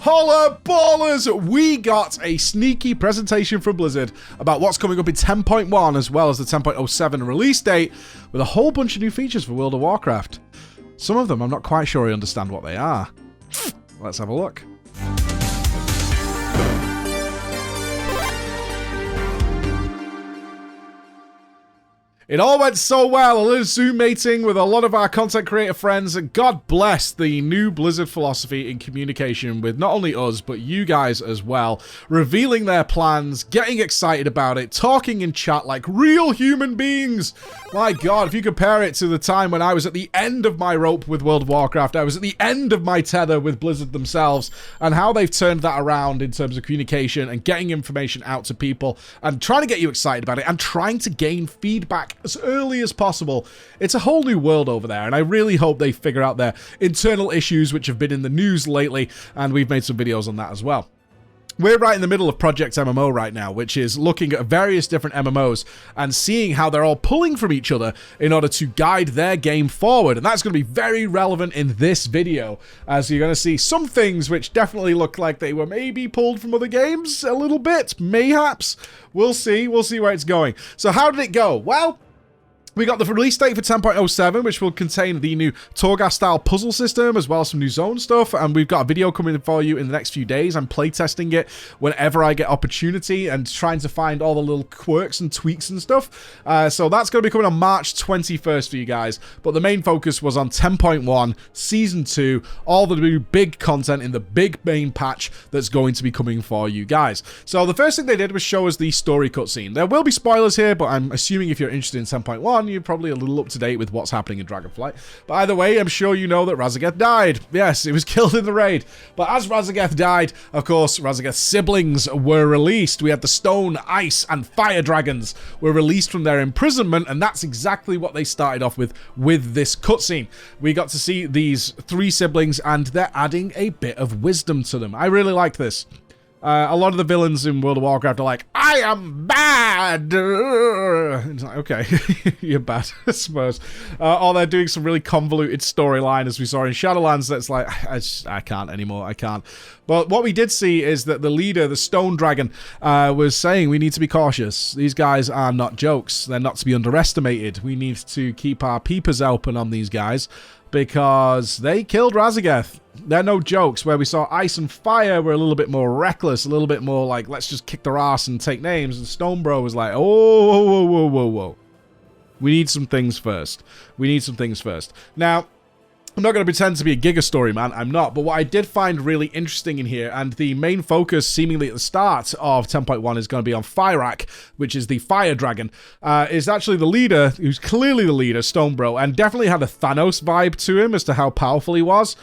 Holla ballers! We got a sneaky presentation from Blizzard about what's coming up in 10.1 as well as the 10.07 release date with a whole bunch of new features for World of Warcraft. Some of them I'm not quite sure I understand what they are. Let's have a look. It all went so well, a little Zoom meeting with a lot of our content creator friends, and God bless the new Blizzard philosophy in communication with not only us, but you guys as well, revealing their plans, getting excited about it, talking in chat like real human beings. My God, if you compare it to the time when I was at the end of my rope with World of Warcraft, I was at the end of my tether with Blizzard themselves, and how they've turned that around in terms of communication and getting information out to people, and trying to get you excited about it, and trying to gain feedback as early as possible. It's a whole new world over there, and I really hope they figure out their internal issues which have been in the news lately, and we've made some videos on that as well. We're right in the middle of Project MMO right now, which is looking at various different MMOs and seeing how they're all pulling from each other in order to guide their game forward. And that's going to be very relevant in this video, as you're going to see some things which definitely look like they were maybe pulled from other games a little bit, mayhaps. We'll see. We'll see where it's going. So how did it go? Well, we got the release date for 10.07, which will contain the new Torghast-style puzzle system, as well as some new zone stuff, and we've got a video coming for you in the next few days. I'm playtesting it whenever I get opportunity and trying to find all the little quirks and tweaks and stuff. So that's going to be coming on March 21st for you guys, but the main focus was on 10.1, Season 2, all the new big content in the big main patch that's going to be coming for you guys. So the first thing they did was show us the story cutscene. There will be spoilers here, but I'm assuming if you're interested in 10.1, you're probably a little up to date with what's happening in Dragonflight. But either way, I'm sure you know that Raszageth died. Yes, he was killed in the raid. But as Raszageth died, of course, Raszageth's siblings were released. We had the stone, ice, and fire dragons were released from their imprisonment, and that's exactly what they started off with this cutscene. We got to see these three siblings, and they're adding a bit of wisdom to them. I really like this. A lot of the villains in World of Warcraft are like, I am bad! It's like, okay, you're bad, I suppose. Or they're doing some really convoluted storyline, as we saw in Shadowlands, that's like, I can't anymore, I can't. But what we did see is that the leader, the Stone Dragon, was saying we need to be cautious. These guys are not jokes. They're not to be underestimated. We need to keep our peepers open on these guys, because they killed Raszageth. They're no jokes. Where we saw Ice and Fire were a little bit more reckless, a little bit more like, let's just kick their ass and take names. And Stone Bro was like, oh, whoa, whoa, whoa, whoa. We need some things first. We need some things first. Now, I'm not going to pretend to be a Giga story man, I'm not, but what I did find really interesting in here, and the main focus seemingly at the start of 10.1 is going to be on Fyrakk, which is the fire dragon, is actually the leader, who's clearly the leader, Stonebro, and definitely had a Thanos vibe to him as to how powerful he was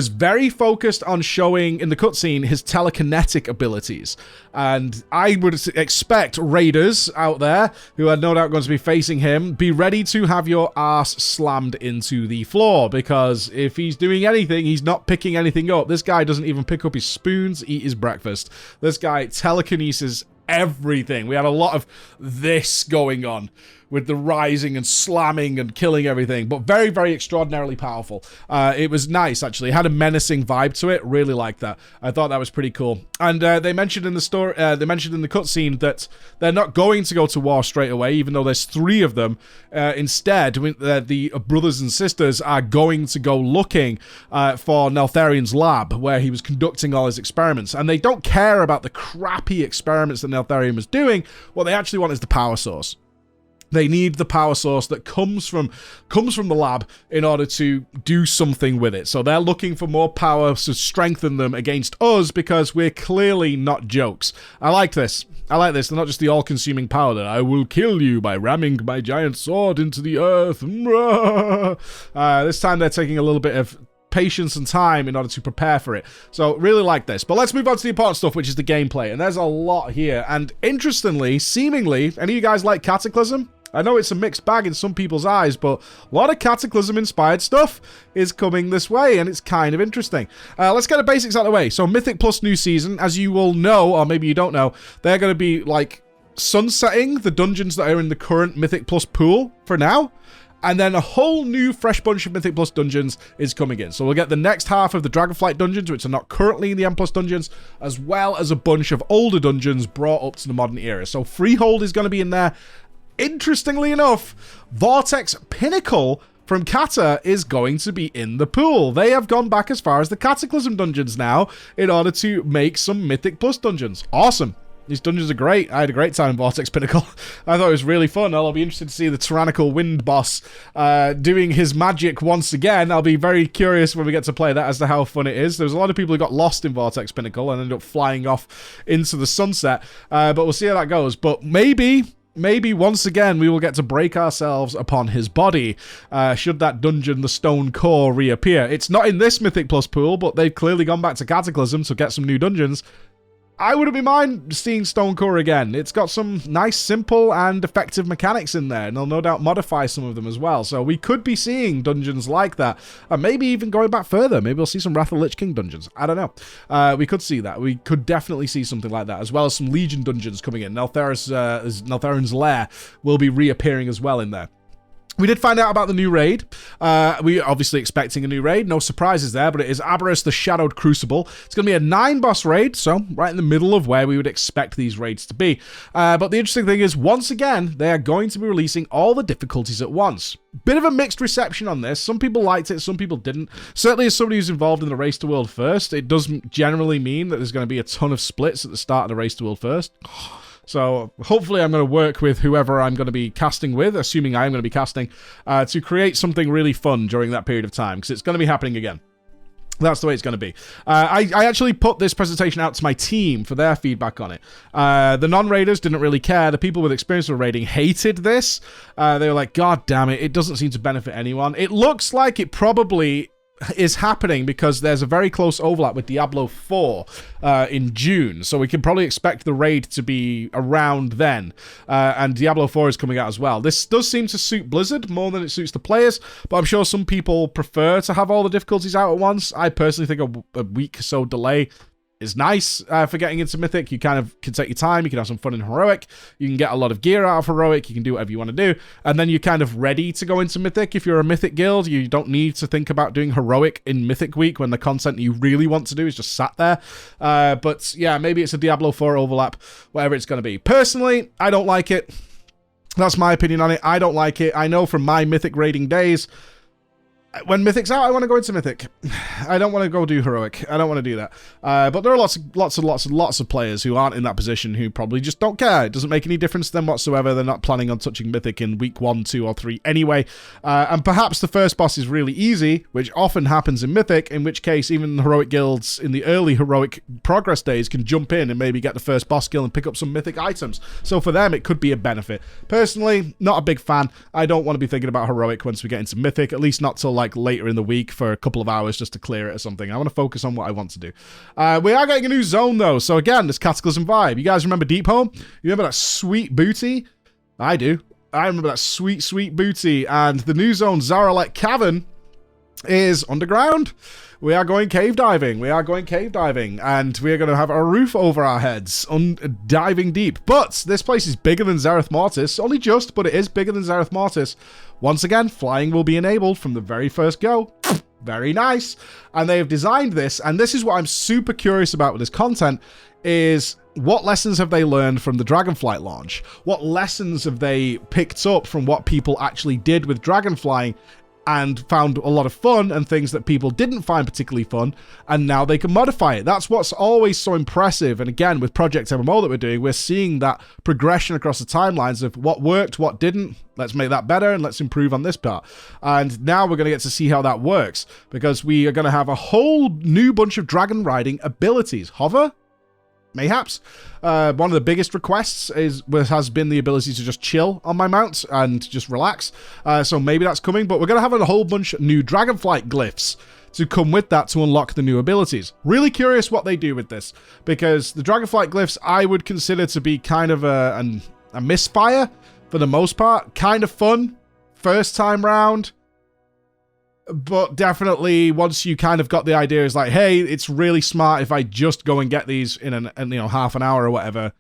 very focused on showing in the cutscene his telekinetic abilities. And I would expect raiders out there, who are no doubt going to be facing him, be ready to have your ass slammed into the floor, because if he's doing anything, he's not picking anything up. This guy doesn't even pick up his spoons, eat his breakfast. This guy telekinesis everything. We had a lot of this going on with the rising and slamming and killing everything, but very, very extraordinarily powerful. It was nice, actually. It had a menacing vibe to it. Really liked that. I thought that was pretty cool. And they mentioned in the story, they mentioned in the cutscene that they're not going to go to war straight away, even though there's 3 of them. Instead, the brothers and sisters are going to go looking for Neltharion's lab, where he was conducting all his experiments. And they don't care about the crappy experiments that Neltharion was doing. What they actually want is the power source. They need the power source that comes from the lab in order to do something with it. So they're looking for more power to strengthen them against us, because we're clearly not jokes. I like this. I like this. They're not just the all-consuming power that I will kill you by ramming my giant sword into the earth. This time they're taking a little bit of patience and time in order to prepare for it. So really like this. But let's move on to the important stuff, which is the gameplay. And there's a lot here. And interestingly, seemingly, any of you guys like Cataclysm? I know it's a mixed bag in some people's eyes, but a lot of Cataclysm-inspired stuff is coming this way, and it's kind of interesting. Let's get the basics out of the way. So Mythic Plus new season, as you will know, or maybe you don't know, they're going to be like sunsetting the dungeons that are in the current Mythic Plus pool for now. And then a whole new fresh bunch of Mythic Plus dungeons is coming in. So we'll get the next half of the Dragonflight dungeons, which are not currently in the M Plus dungeons, as well as a bunch of older dungeons brought up to the modern era. So Freehold is going to be in there. Interestingly enough, Vortex Pinnacle from Kata is going to be in the pool. They have gone back as far as the Cataclysm dungeons now in order to make some Mythic Plus dungeons. Awesome. These dungeons are great. I had a great time in Vortex Pinnacle. I thought it was really fun. I'll be interested to see the Tyrannical Wind boss doing his magic once again. I'll be very curious when we get to play that as to how fun it is. There's a lot of people who got lost in Vortex Pinnacle and ended up flying off into the sunset. But we'll see how that goes. But maybe once again we will get to break ourselves upon his body should that dungeon, the Stone Core, reappear. It's not in this Mythic Plus pool, but they've clearly gone back to Cataclysm to get some new dungeons. I wouldn't be mind seeing Stone Core again. It's got some nice, simple, and effective mechanics in there, and they'll no doubt modify some of them as well. So we could be seeing dungeons like that, and maybe even going back further. Maybe we'll see some Wrath of the Lich King dungeons. I don't know. We could see that. We could definitely see something like that, as well as some Legion dungeons coming in. Neltharin's Lair will be reappearing as well in there. We did find out about the new raid. We are obviously expecting a new raid. No surprises there, but it is Abberus the Shadowed Crucible. It's going to be a 9-boss raid, so right in the middle of where we would expect these raids to be. But the interesting thing is, once again, they are going to be releasing all the difficulties at once. Bit of a mixed reception on this. Some people liked it, some people didn't. Certainly as somebody who's involved in the Race to World First, it doesn't generally mean that there's going to be a ton of splits at the start of the Race to World First. So hopefully I'm going to work with whoever I'm going to be casting with, assuming I'm going to be casting, to create something really fun during that period of time, because it's going to be happening again. That's the way it's going to be. I actually put this presentation out to my team for their feedback on it. The non-raiders didn't really care. The people with experience with raiding hated this. They were like, God damn it, it doesn't seem to benefit anyone. It looks like it probably is happening because there's a very close overlap with Diablo 4 in June, so we can probably expect the raid to be around then, and Diablo 4 is coming out as well. This does seem to suit Blizzard more than it suits the players, but I'm sure some people prefer to have all the difficulties out at once. I personally think a week or so delay is nice for getting into Mythic. You kind of can take your time, you can have some fun in Heroic, you can get a lot of gear out of Heroic, you can do whatever you want to do, and then you're kind of ready to go into Mythic. If you're a Mythic guild, you don't need to think about doing Heroic in Mythic week when the content you really want to do is just sat there. But yeah, maybe it's a Diablo 4 overlap, whatever it's going to be. Personally, I don't like it. That's my opinion on it. I don't like it. I know from my Mythic raiding days, when Mythic's out, I want to go into Mythic. I don't want to go do Heroic. I don't want to do that. But there are lots of players who aren't in that position who probably just don't care. It doesn't make any difference to them whatsoever. They're not planning on touching Mythic in week 1, 2, or 3 anyway. And perhaps the first boss is really easy, which often happens in Mythic, in which case even the Heroic guilds in the early Heroic progress days can jump in and maybe get the first boss kill and pick up some Mythic items. So for them, it could be a benefit. Personally, not a big fan. I don't want to be thinking about Heroic once we get into Mythic, at least not till like later in the week for a couple of hours just to clear it or something. I want to focus on what I want to do. We are getting a new zone though, so again, this Cataclysm vibe. You guys remember Deep Home? You remember that sweet booty? I do. I remember that sweet booty. And the new zone, Zaralek Cavern, is underground. We are going cave diving. And we are going to have a roof over our heads, diving deep. But this place is bigger than Zereth Mortis. Only just, but it is bigger than Zereth Mortis. Once again, flying will be enabled from the very first go. Very nice. And they have designed this, and this is what I'm super curious about with this content, is what lessons have they learned from the Dragonflight launch? What lessons have they picked up from what people actually did with Dragonflying and found a lot of fun, and things that people didn't find particularly fun, and now they can modify it. That's what's always so impressive. And again, with Project MMO that we're doing, we're seeing that progression across the timelines of what worked, what didn't. Let's make that better and let's improve on this part. And now we're going to get to see how that works, because we are going to have a whole new bunch of dragon riding abilities. Hover? Mayhaps. One of the biggest requests has been the ability to just chill on my mount and just relax. So maybe that's coming, but we're going to have a whole bunch of new Dragonflight glyphs to come with that to unlock the new abilities. Really curious what they do with this, because the Dragonflight glyphs I would consider to be kind of a misfire for the most part. Kind of fun first time round, but definitely once you kind of got the idea, is like, hey, it's really smart if I just go and get these in half an hour or whatever,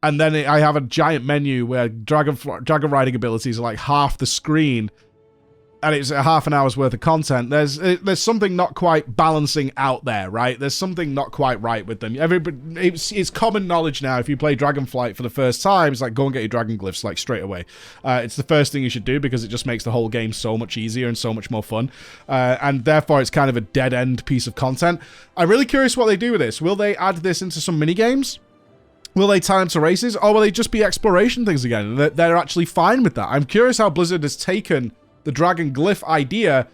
and then I have a giant menu where dragon riding abilities are like half the screen, and it's a half an hour's worth of content, there's something not quite balancing out there, right? There's something not quite right with them. It's common knowledge now, if you play Dragonflight for the first time, it's like, go and get your dragon glyphs, like, straight away. It's the first thing you should do, because it just makes the whole game so much easier and so much more fun. And therefore, it's kind of a dead-end piece of content. I'm really curious what they do with this. Will they add this into some mini-games? Will they tie them to races? Or will they just be exploration things again? And they're actually fine with that. I'm curious how Blizzard has taken the dragon glyph idea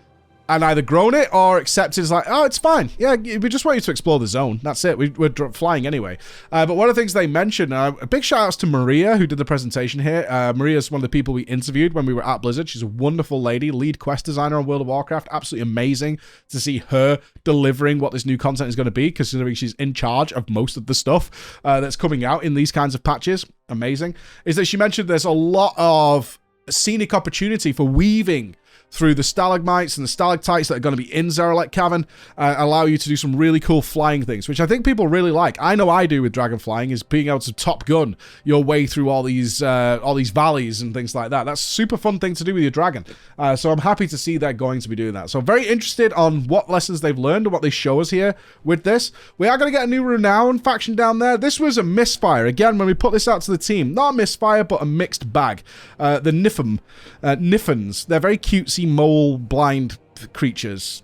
and either grown it or accepted as like, oh, it's fine. Yeah, we just want you to explore the zone. That's it. We're flying anyway. But one of the things they mentioned, a big shout outs to Maria, who did the presentation here. Maria's one of the people we interviewed when we were at Blizzard. She's a wonderful lady, lead quest designer on World of Warcraft. Absolutely amazing to see her delivering what this new content is going to be, considering she's in charge of most of the stuff that's coming out in these kinds of patches. Amazing. Is that she mentioned there's a lot of scenic opportunity for weaving through the stalagmites and the stalactites that are going to be in Zaralek Cavern, allow you to do some really cool flying things, which I think people really like. I know I do with Dragonflying, is being able to Top Gun your way through all these valleys and things like that. That's a super fun thing to do with your dragon. So I'm happy to see they're going to be doing that. So very interested on what lessons they've learned and what they show us here with this. We are going to get a new Renown faction down there. This was a misfire. Again, when we put this out to the team, not a misfire, but a mixed bag. The Niffens, they're very cutesy mole blind creatures.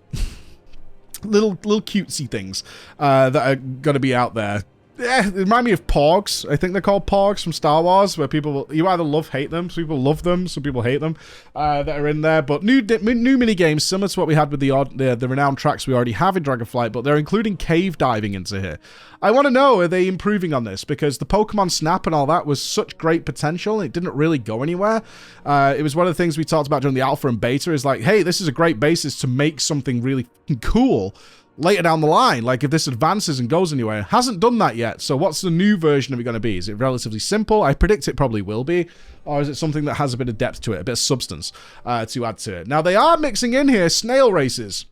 little cutesy things that are going to be out there. Yeah, they remind me of Porgs. I think they're called Porgs from Star Wars, where you either hate them. Some people love them, some people hate them, that are in there. But new mini games similar to what we had with the Renown tracks we already have in Dragonflight, but they're including cave diving into here. I want to know, are they improving on this? Because the Pokemon Snap and all that was such great potential, and it didn't really go anywhere. It was one of the things we talked about during the alpha and beta, is like, hey, this is a great basis to make something really cool later down the line, like if this advances and goes anywhere. It hasn't done that yet, so what's the new version of it going to be? Is it relatively simple? I predict it probably will be. Or is it something that has a bit of depth to it, a bit of substance to add to it? Now, they are mixing in here snail races.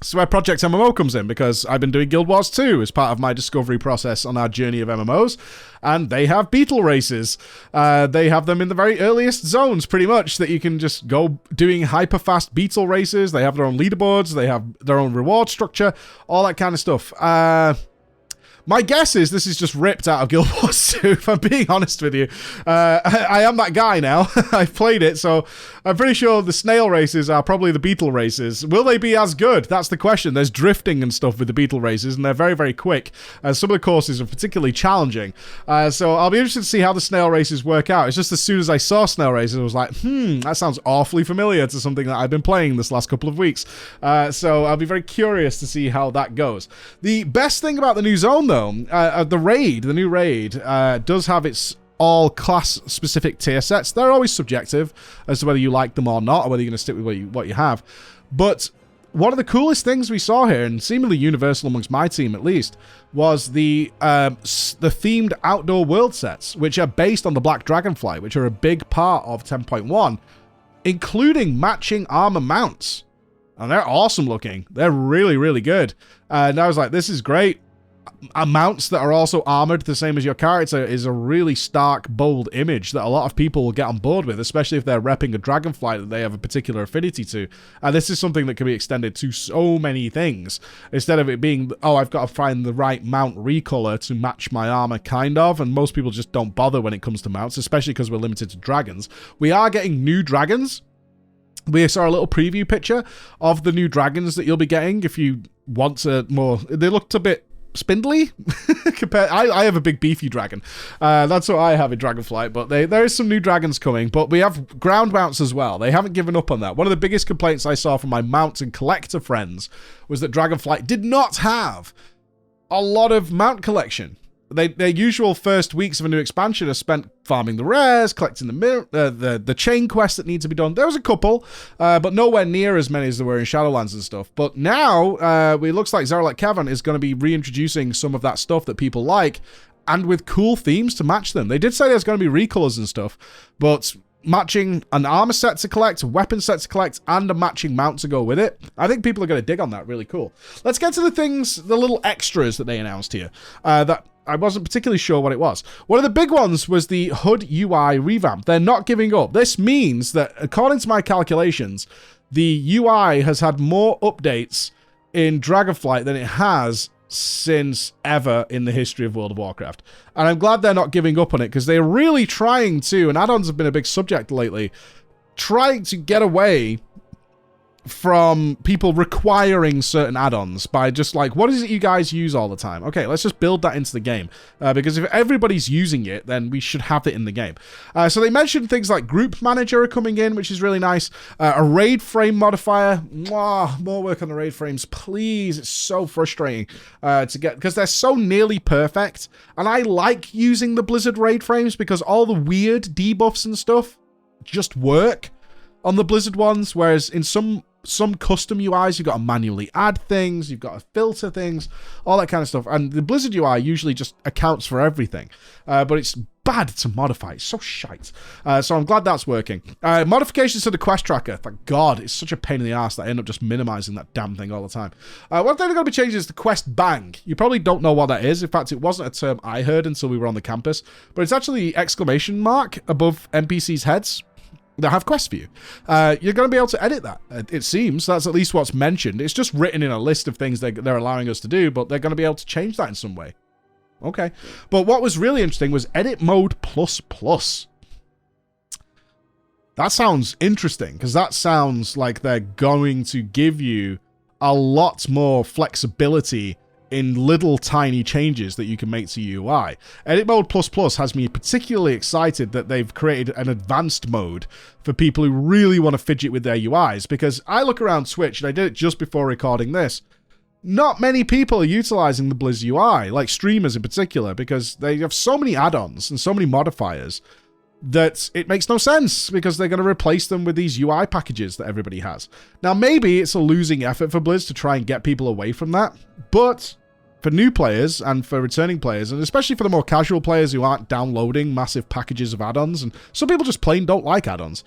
So where Project MMO comes in, because I've been doing Guild Wars 2 as part of my discovery process on our journey of MMOs, and they have beetle races. They have them in the very earliest zones, pretty much, that you can just go doing hyper-fast beetle races. They have their own leaderboards, they have their own reward structure, all that kind of stuff. My guess is this is just ripped out of Guild Wars 2, if I'm being honest with you. I am that guy now. I've played it, so I'm pretty sure the snail races are probably the beetle races. Will they be as good? That's the question. There's drifting and stuff with the beetle races, and they're very, very quick. Some of the courses are particularly challenging. So I'll be interested to see how the snail races work out. It's just as soon as I saw snail races, I was like, that sounds awfully familiar to something that I've been playing this last couple of weeks. So I'll be very curious to see how that goes. The best thing about the new zone, though, the new raid, does have its all class-specific tier sets. They're always subjective as to whether you like them or not, or whether you're going to stick with what you have. But one of the coolest things we saw here, and seemingly universal amongst my team at least, was the themed outdoor world sets, which are based on the Black Dragonfly, which are a big part of 10.1, including matching armor mounts. And they're awesome looking. They're really, really good. And I was like, this is great. Mounts that are also armored the same as your character is a really stark, bold image that a lot of people will get on board with, especially if they're repping a Dragonfly that they have a particular affinity to. And this is something that can be extended to so many things, instead of it being, oh, I've got to find the right mount recolor to match my armor, kind of, and most people just don't bother when it comes to mounts, especially because we're limited to dragons. We are getting new dragons. We saw a little preview picture of the new dragons that you'll be getting if you want to more. They looked a bit spindly. I have a big beefy dragon. That's what I have in Dragonflight, but there is some new dragons coming, but we have ground mounts as well. They haven't given up on that. One of the biggest complaints I saw from my mount and collector friends was that Dragonflight did not have a lot of mount collection. Their usual first weeks of a new expansion are spent farming the rares, collecting the chain quests that need to be done. There was a couple, but nowhere near as many as there were in Shadowlands and stuff. But now, it looks like Zaralek Cavern is going to be reintroducing some of that stuff that people like, and with cool themes to match them. They did say there's going to be recolors and stuff, but matching an armor set to collect, a weapon set to collect, and a matching mount to go with it, I think people are going to dig on that. Really cool. Let's get to the things, the little extras that they announced here, that I wasn't particularly sure what it was. One of the big ones was the HUD UI revamp. They're not giving up. This means that, according to my calculations, the UI has had more updates in Dragonflight than it has since ever in the history of World of Warcraft. And I'm glad they're not giving up on it, because they're really trying to, and add-ons have been a big subject lately, trying to get away from people requiring certain add-ons by just like, what is it you guys use all the time? Okay, let's just build that into the game. Because if everybody's using it, then we should have it in the game. So they mentioned things like Group Manager are coming in, which is really nice. A raid frame modifier. Mwah, more work on the raid frames, please. It's so frustrating to get, because they're so nearly perfect. And I like using the Blizzard raid frames because all the weird debuffs and stuff just work on the Blizzard ones, whereas in some custom UIs, you've got to manually add things, you've got to filter things, all that kind of stuff. And the Blizzard UI usually just accounts for everything. But it's bad to modify. It's so shite. So I'm glad that's working. Modifications to the quest tracker. Thank God. It's such a pain in the ass that I end up just minimizing that damn thing all the time. One thing they're going to be changing is the quest bang. You probably don't know what that is. In fact, it wasn't a term I heard until we were on the campus. But it's actually the exclamation mark above NPCs' heads that have quests for you. You're going to be able to edit that, it seems. That's at least what's mentioned. It's just written in a list of things they're allowing us to do, but they're going to be able to change that in some way. Okay. But what was really interesting was Edit Mode ++. That sounds interesting, because that sounds like they're going to give you a lot more flexibility in little tiny changes that you can make to UI. Edit Mode ++ has me particularly excited that they've created an advanced mode for people who really want to fidget with their UIs, because I look around Twitch, and I did it just before recording this, not many people are utilizing the Blizz UI, like streamers in particular, because they have so many add-ons and so many modifiers that it makes no sense, because they're going to replace them with these UI packages that everybody has. Now, maybe it's a losing effort for Blizz to try and get people away from that, but for new players and for returning players, and especially for the more casual players who aren't downloading massive packages of add-ons, and some people just plain don't like add-ons,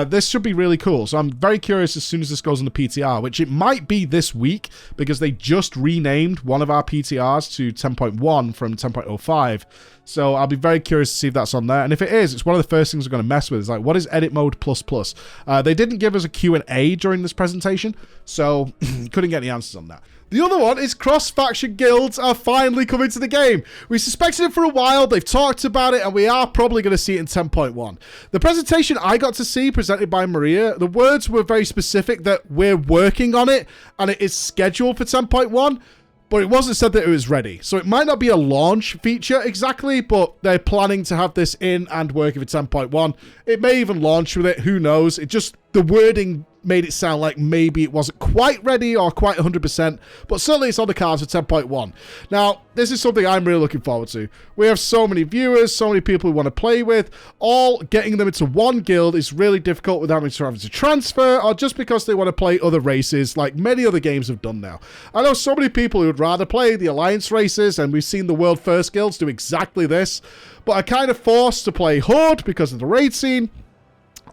this should be really cool. So I'm very curious as soon as this goes into PTR, which it might be this week, because they just renamed one of our PTRs to 10.1 from 10.05. So I'll be very curious to see if that's on there. And if it is, it's one of the first things we're going to mess with. It's like, what is Edit Mode ++? They didn't give us a Q&A during this presentation, so couldn't get any answers on that. The other one is cross-faction guilds are finally coming to the game. We suspected it for a while, they've talked about it, and we are probably going to see it in 10.1. The presentation I got to see, presented by Maria, the words were very specific that we're working on it, and it is scheduled for 10.1. But it wasn't said that it was ready. So it might not be a launch feature exactly, but they're planning to have this in and working for 10.1. It may even launch with it, who knows. It just, the wording made it sound like maybe it wasn't quite ready or quite 100%, but certainly it's on the cards for 10.1. Now, this is something I'm really looking forward to. We have so many viewers, so many people we want to play with, all getting them into one guild is really difficult without having to transfer, or just because they want to play other races like many other games have done now. I know so many people who would rather play the Alliance races, and we've seen the World First guilds do exactly this, but are kind of forced to play Horde because of the raid scene,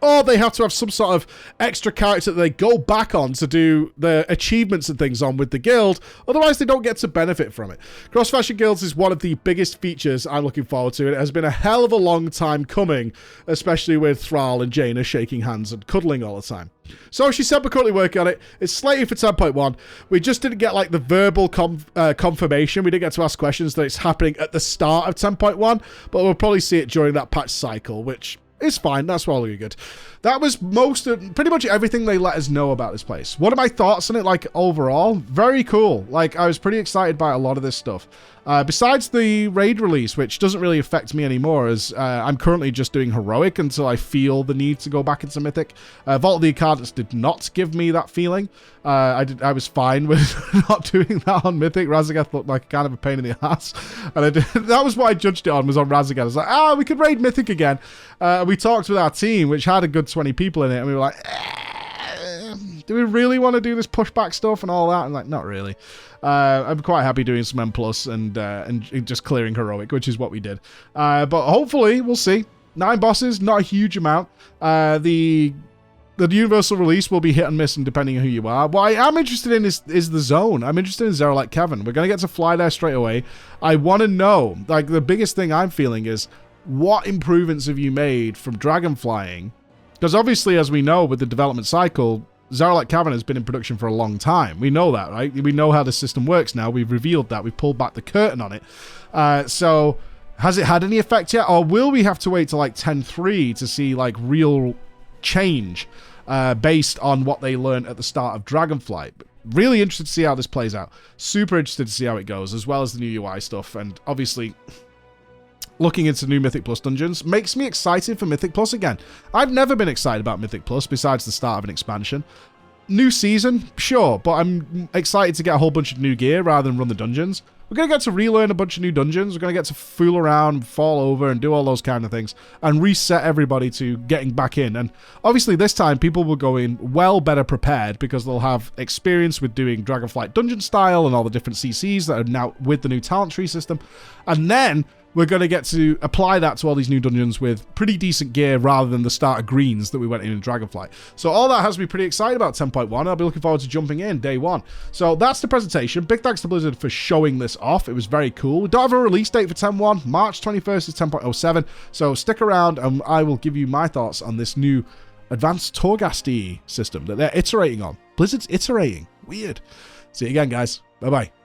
or they have to have some sort of extra character that they go back on to do the achievements and things on with the guild. Otherwise, they don't get to benefit from it. Cross-faction guilds is one of the biggest features I'm looking forward to. It has been a hell of a long time coming, especially with Thrall and Jaina shaking hands and cuddling all the time. So she said we're currently working on it. It's slated for 10.1. We just didn't get like the verbal confirmation. We didn't get to ask questions that it's happening at the start of 10.1, but we'll probably see it during that patch cycle, which it's fine. That's all really good. That was pretty much everything they let us know about this place. What are my thoughts on it, like, overall? Very cool. Like, I was pretty excited by a lot of this stuff. Besides the raid release, which doesn't really affect me anymore, as I'm currently just doing Heroic until I feel the need to go back into Mythic. Vault of the Incarnates did not give me that feeling. I was fine with not doing that on Mythic. Razageth looked like kind of a pain in the ass. And that was what I judged it on, was on Razageth. I was like, we could raid Mythic again. We talked with our team, which had a good 20 people in it, and we were like, do we really want to do this pushback stuff and all that? And like, not really. I'm quite happy doing some M+ and just clearing Heroic, which is what we did. But hopefully, we'll see. 9 bosses, not a huge amount. The the universal release will be hit and miss and depending on who you are. What I am interested in is the zone. I'm interested in Zaralek Cavern. We're going to get to fly there straight away. I want to know, like, the biggest thing I'm feeling is, what improvements have you made from Dragonflying? Because obviously, as we know with the development cycle, Zaralek Cavern has been in production for a long time. We know that, right? We know how the system works now. We've revealed that. We've pulled back the curtain on it. So has it had any effect yet? Or will we have to wait till like 10.3 to see like real change based on what they learned at the start of Dragonflight? Really interested to see how this plays out. Super interested to see how it goes, as well as the new UI stuff. And obviously, looking into new Mythic Plus dungeons makes me excited for Mythic Plus again. I've never been excited about Mythic Plus besides the start of an expansion. New season, sure, but I'm excited to get a whole bunch of new gear rather than run the dungeons. We're going to get to relearn a bunch of new dungeons. We're going to get to fool around, fall over, and do all those kind of things, and reset everybody to getting back in. And obviously this time, people will go in well better prepared because they'll have experience with doing Dragonflight dungeon style and all the different CCs that are now with the new talent tree system. And then we're going to get to apply that to all these new dungeons with pretty decent gear rather than the starter greens that we went in Dragonflight. So all that has me pretty excited about 10.1. I'll be looking forward to jumping in day one. So that's the presentation. Big thanks to Blizzard for showing this off. It was very cool. We don't have a release date for 10.1. March 21st is 10.07. So stick around and I will give you my thoughts on this new advanced Torghast system that they're iterating on. Blizzard's iterating. Weird. See you again, guys. Bye-bye.